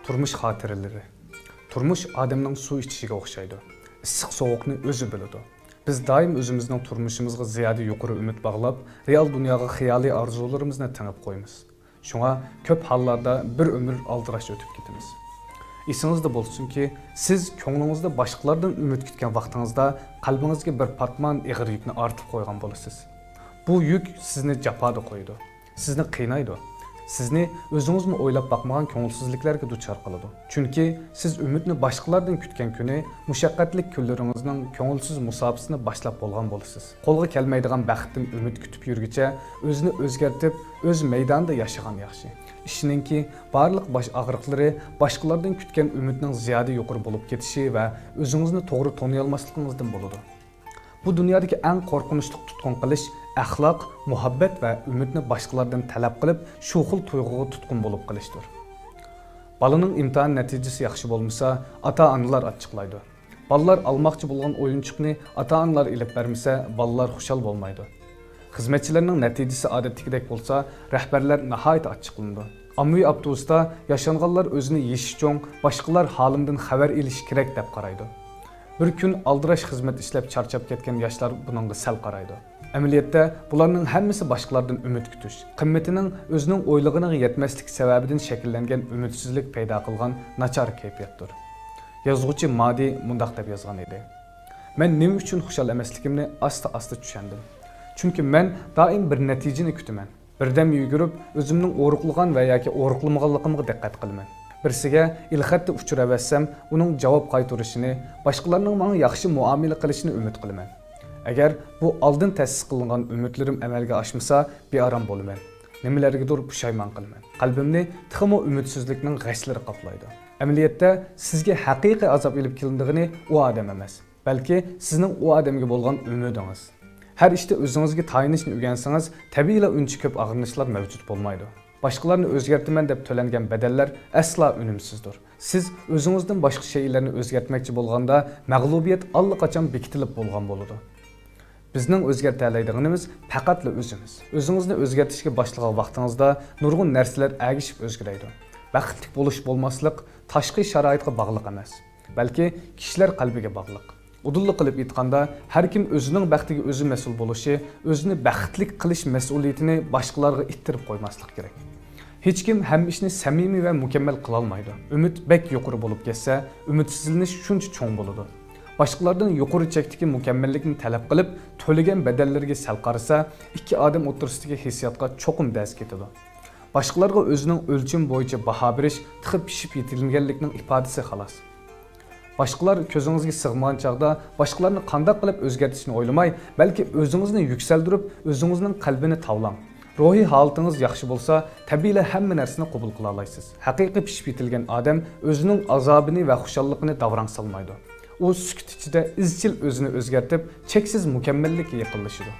Turmuş xotiraları. Turmuş adamning suv ichishiga o'xshaydi. Issiq sovuqni o'zi biladi. Biz doim o'zimizning turmushimizga ziyoda yuqori umid bog'lab, real dunyoga xiyoliy orzularimizni tingib qo'yamiz. Shunga ko'p hollarda bir umr aldirash o'tib ketamiz. Esingizda bo'lsinki, siz ko'nglingizda boshqalardan umid kutgan vaqtingizda qalbingizga bir patman ig'ir yukni ortib qo'ygan bo'lasiz. Bu yuk sizni jafoda qo'ydi, sizni qiynaydi. Sizni o'zingizmi o'ylab bakmagan ko'ngilsizliklarga duchor qiladi. Chunki siz umidni boshqalardan kutgan kuni mushaqqatli kunlaringizning ko'ngilsiz musofasini boshlab bo'lgan bo'lasiz. Qo'lga kelmaydigan baxtdan umid kutib yurguncha o'zini o'zgartib, o'z maydonida yashagan yaxshi. Ishninki barliq bosh og'riqlari boshqalardan kutgan umidning ziyoda yuqori bo'lib ketishi va o'zingizni to'g'ri tanıy olmasligingizdan bo'ladi. Bu dunyodagi eng qo'rqinchli tutqun qilish axloq, muhabbat va umidni boshqalardan talab qilib, shu xil tuyg'uga tutqun bo'lib qilishdir. Balaning imtihon natijasi yaxshi bo'lmasa, ota-onalar achchiqlaydi. Balalar almoqchi bo'lgan o'yinchiqni ota-onalar ilib bermasa, balalar xushal bo'lmaydi. Xizmatchilarning natijasi odatdagidek bo'lsa, rahbarlar nihoyat achchiqlanadi. Ommaviy avtobusda yashanganlar o'zini yeshicho'ng, boshqalar holimdan xabar olish kerak deb qaraydi. Bir kun aldirash xizmat ishlab charchab ketgan yoshlar buningga sal qaraydi. Amaliyotda bularning hammasi boshqalardan umid kutish, qimmatining o'zining o'ylig'iga yetmaslik sababidan shakllangan umidsizlik paydo qilgan nachar kayfiyatdir. Yozuvchi Madi mundaq deb yozgan edi. Men nima uchun xushal emasligimni asta-asta tushundim. Chunki men doim bir natijani kutaman. Birdam yugurib, o'zimning o'riqlagan va yoki o'riqlamaganligimga diqqat qilaman. Birisiga ilxatda uchravatsam, uning javob qaytarishini, boshqalarning menga yaxshi muomala qilishini umid qilaman. Agar bu oldin ta'sis qilingan umidlarim amalga oshmasa, bearam bo'laman. Nimalargadir pushaymon qilaman. Qalbimni tixmo umidsizlikning g'ashlari qoplaydi. Amaliyotda sizga haqiqiy azob olib kelindigini u odam emas, balki sizning u odamga bo'lgan umidingiz. Har ishda o'zingizga tayinishni o'rgansangiz, tabiiyla uncha ko'p og'rinishlar mavjud bo'lmaydi. Başqalarını o'zgartaman deb to'langan bedeller asla unumsizdir. Siz o'zingizdan boshqa shaylarni o'zgartmoqchi bo'lganda, mag'lubiyat allaqachon bekitilib bo'lgan bo'ladi. Bizning o'zgarta oladiganimiz faqatla o'zimiz. O'zingizni o'zgartirishga boshlagan vaqtingizda nurg'un narsalar agishib o'zgaradi. Baxtli bo'lish bo'lmaslik tashqi sharoitga bog'liq emas, balki kishilar qalbiga bog'liq. Udullik qilib aytganda, har kim o'zining baxtiga o'zi mas'ul bo'lishi, o'zini baxtli qilish mas'uliyatini boshqalarga ittirib qo'ymaslik kerak. Hech kim hamma ishni samimiy va mukammal qila olmaydi. Umid bek yuqori bo'lib ketsa, umidsizlanish shuncha cho'ng bo'ladi. Boshqalardan yuqori chekdagi mukammallikni talab qilib, to'lagan badallarga sal qarasa, ikki odam o'rtasidagi hissiyotga cho'qim daz ketadi. Boshqalarga o'zining o'lcham bo'yicha baho berish tiqib pishib yetilganlikning ifodasi xolos. Başqalar ko'zingizga sig'magan chaqda boshqalarni qanday qilib o'zgartirishni o'ylamay, balki o'zingizni yuksaltirib, o'zingizning qalbini tavlang. Ruhiy holatingiz yaxshi bo'lsa, tabiiyla hamma narsani qabul qila olasiz. Haqiqiy pishib yetilgan odam o'zining azobini va xushalligini davrang solmaydi. U sukut ichida izchil o'zini o'zgartib, cheksiz mukammallikka yaqinlashadi.